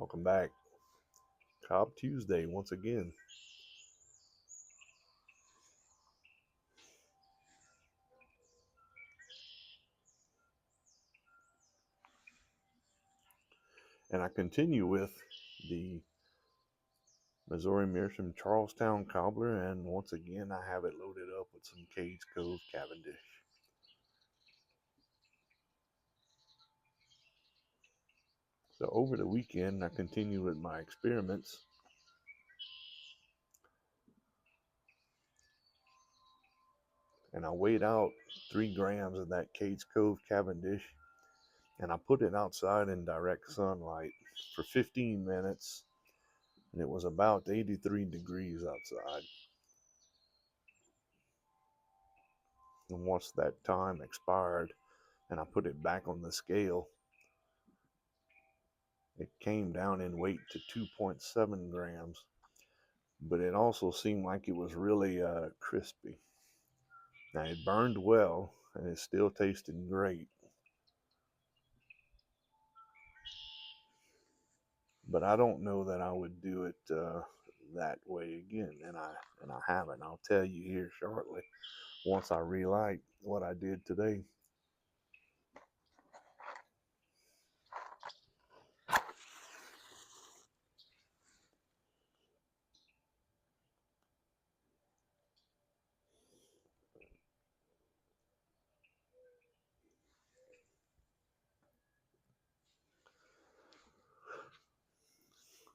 Welcome back. Cobb Tuesday once again. And I continue with the Missouri Meerschaum Charlestown Cobbler, and once again I have it loaded up with some Cades Cove Cavendish. So over the weekend I continue with my experiments. And I weighed out 3 grams of that Cades Cove Cavendish, and I put it outside in direct sunlight for 15 minutes, and it was about 83 degrees outside. And once that time expired and I put it back on the scale, it came down in weight to 2.7 grams, but it also seemed like it was really crispy. Now it burned well and it still tasted great, but I don't know that I would do it that way again, and I haven't. I'll tell you here shortly once I relight what I did today.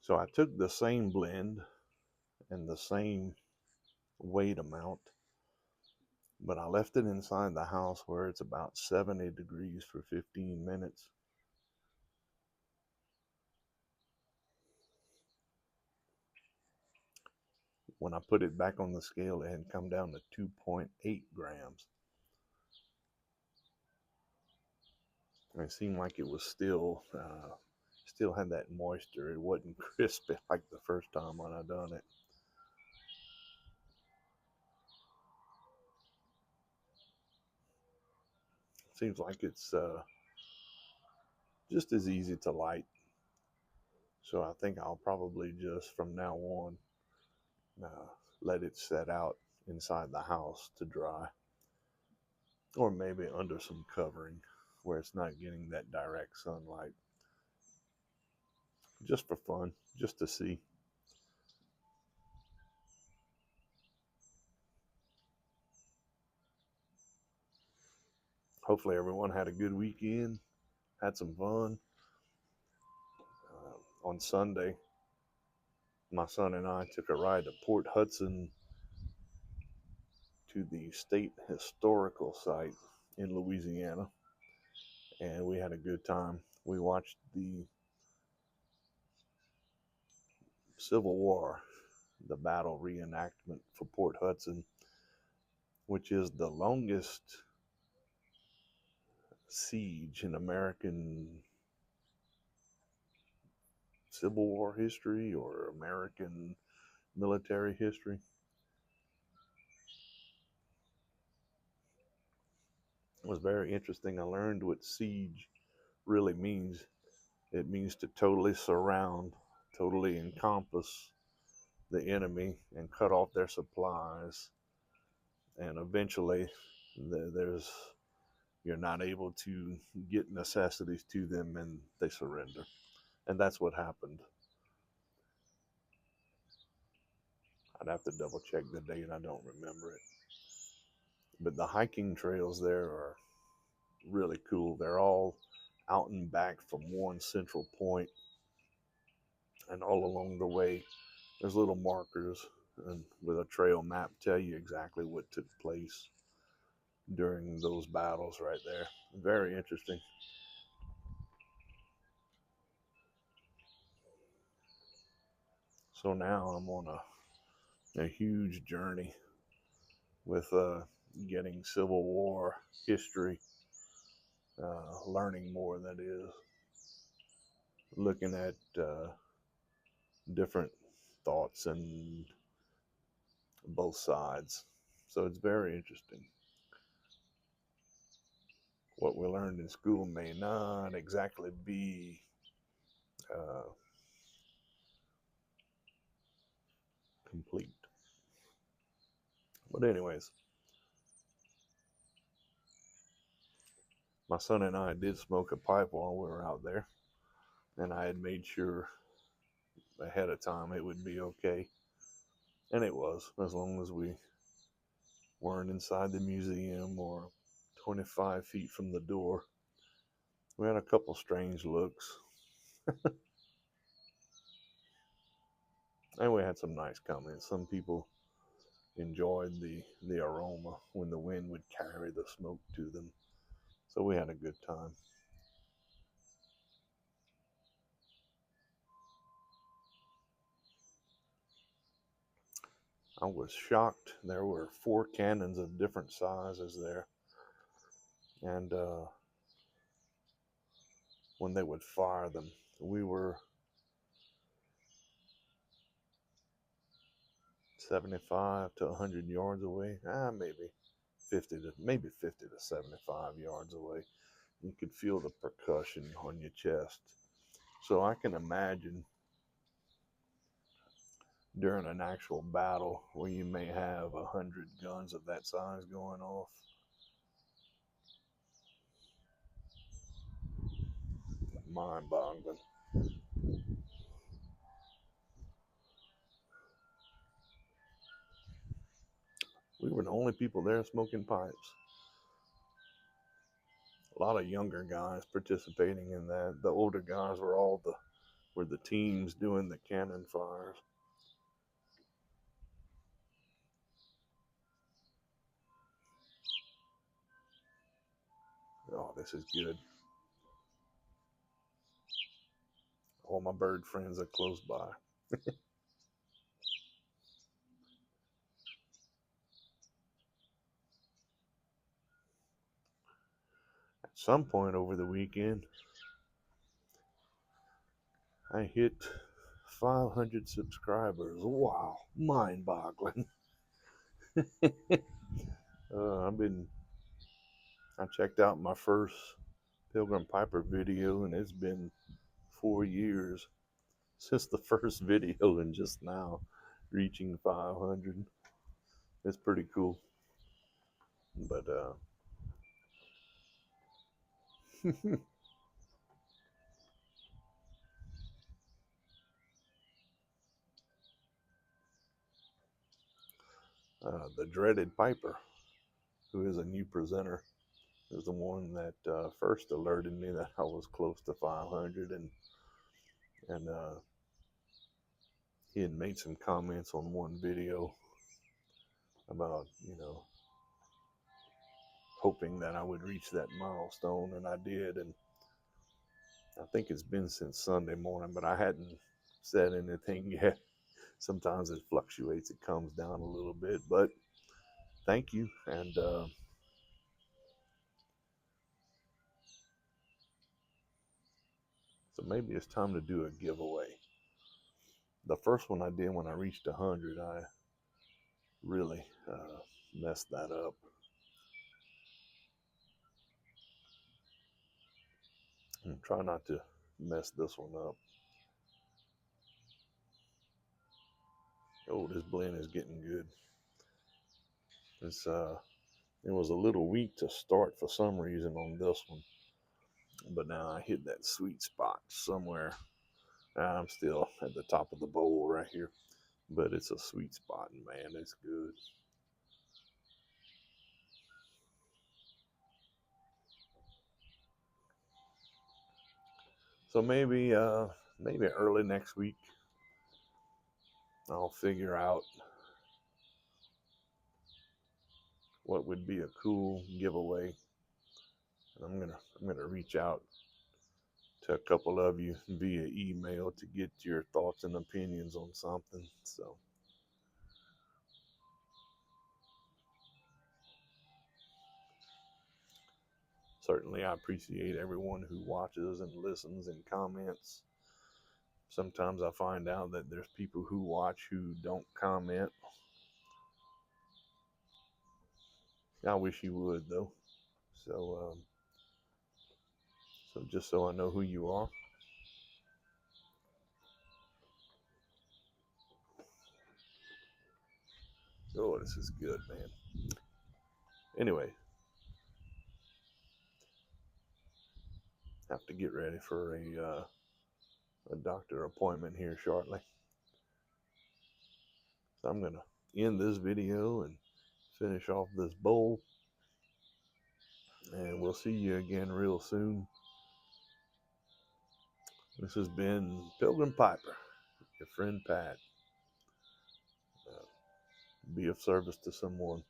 So I took the same blend and the same weight amount, but I left it inside the house where it's about 70 degrees for 15 minutes. When I put it back on the scale, it had come down to 2.8 grams. And it seemed like it was still had that moisture. It wasn't crispy like the first time when I done it. Seems like it's just as easy to light. So I think I'll probably just from now on uh, let it set out inside the house to dry, or maybe under some covering where it's not getting that direct sunlight, just for fun, just to see. Hopefully everyone had a good weekend, had some fun. On Sunday, my son and I took a ride to Port Hudson to the state historical site in Louisiana, and we had a good time. We watched the Civil War, the battle reenactment for Port Hudson, which is the longest siege in American Civil War history or American military history. It was very interesting. I learned what siege really means. It means to totally surround, totally encompass the enemy and cut off their supplies, and eventually there's you're not able to get necessities to them and they surrender, and that's what happened. I'd have to double check the date, I don't remember it, but the hiking trails there are really cool. They're all out and back from one central point, and all along the way there's little markers and with a trail map tell you exactly what took place during those battles right there. Very interesting. So now I'm on a huge journey with getting Civil War history, learning more, that is, looking at different thoughts and both sides. So it's very interesting. What we learned in school may not exactly be uh, complete. But anyways, my son and I did smoke a pipe while we were out there, and I had made sure ahead of time it would be okay. And it was, as long as we weren't inside the museum or 25 feet from the door. We had a couple strange looks, and we had some nice comments. Some people enjoyed the aroma when the wind would carry the smoke to them. So we had a good time. I was shocked. There were 4 cannons of different sizes there. And when they would fire them, we were 75 to 100 yards away. Maybe 50 to 75 yards away. You could feel the percussion on your chest. So I can imagine during an actual battle where you may have 100 guns of that size going off. Mind-boggling. We were the only people there smoking pipes. A lot of younger guys participating in that. The older guys were the teams doing the cannon fires. Oh, this is good. All my bird friends are close by. At some point over the weekend, I hit 500 subscribers. Wow, mind-boggling. I checked out my first Pilgrim Piper video, and it's been 4 years since the first video, and just now reaching 500. It's pretty cool. But the dreaded Piper, who is a new presenter, is the one that first alerted me that I was close to 500, and he had made some comments on one video about hoping that I would reach that milestone, and I did. And I think it's been since Sunday morning, but I hadn't said anything yet. Sometimes it fluctuates, it comes down a little bit, but thank you. And so maybe it's time to do a giveaway. The first one I did when I reached 100, I really messed that up. And try not to mess this one up. Oh, this blend is getting good. It was a little weak to start for some reason on this one, but now I hit that sweet spot somewhere. I'm still at the top of the bowl right here, but it's a sweet spot, and man, it's good. So maybe early next week, I'll figure out what would be a cool giveaway, and I'm gonna reach out to a couple of you via email to get your thoughts and opinions on something. So certainly I appreciate everyone who watches and listens and comments. Sometimes I find out that there's people who watch who don't comment. I wish you would, though. So just so I know who you are. Oh, this is good, man. Anyway, have to get ready for a doctor appointment here shortly. So I'm gonna end this video and finish off this bowl, and we'll see you again real soon. This has been Pilgrim Piper, your friend Pat. Be of service to someone.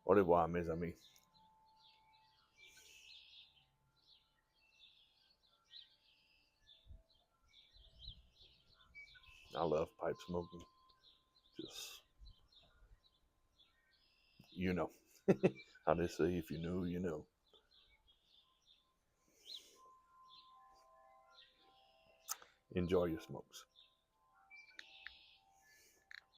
Au revoir, mes amis. I love pipe smoking. Just, you know. How they say, if you know, you know. Enjoy your smokes.